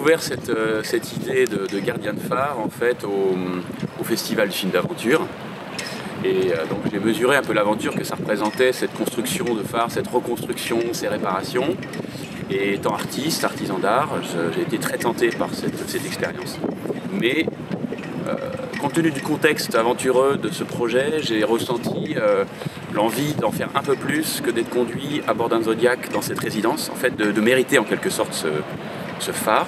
découvert cette idée de gardien de phare en fait au Festival du film d'aventure. Et donc j'ai mesuré un peu l'aventure que ça représentait, cette construction de phare, cette reconstruction, ces réparations. Et étant artisan d'art, j'ai été très tenté par cette expérience. Mais compte tenu du contexte aventureux de ce projet, j'ai ressenti l'envie d'en faire un peu plus que d'être conduit à bord d'un Zodiac dans cette résidence, en fait de mériter en quelque sorte ce phare.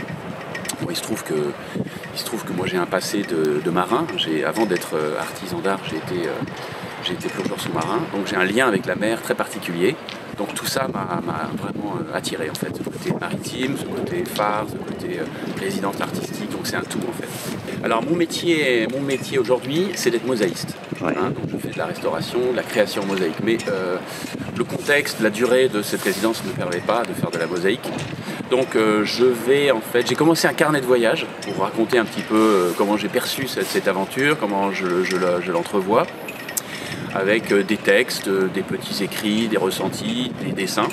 Bon, il se trouve que moi j'ai un passé de marin. Avant d'être artisan d'art, j'ai été plongeur sous-marin, donc j'ai un lien avec la mer très particulier. Donc tout ça m'a vraiment attiré en fait, ce côté maritime, ce côté phare, ce côté résidence artistique, donc c'est un tout en fait. Alors mon métier aujourd'hui, c'est d'être mosaïste. Ouais. Hein, donc je fais de la restauration, de la création mosaïque, mais le contexte, la durée de cette résidence ne me permet pas de faire de la mosaïque. Donc j'ai commencé un carnet de voyage pour raconter un petit peu comment j'ai perçu cette aventure, comment je l'entrevois, avec des textes, des petits écrits, des ressentis, des dessins.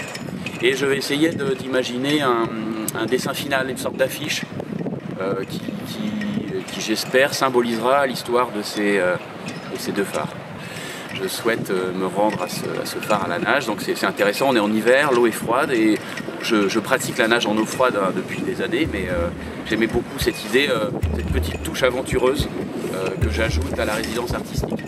Et je vais essayer d'imaginer un dessin final, une sorte d'affiche qui j'espère symbolisera l'histoire de ces deux phares. Je souhaite me rendre à ce phare à la nage, donc c'est intéressant, on est en hiver, l'eau est froide et je pratique la nage en eau froide depuis des années, mais j'aimais beaucoup cette idée, cette petite touche aventureuse que j'ajoute à la résidence artistique.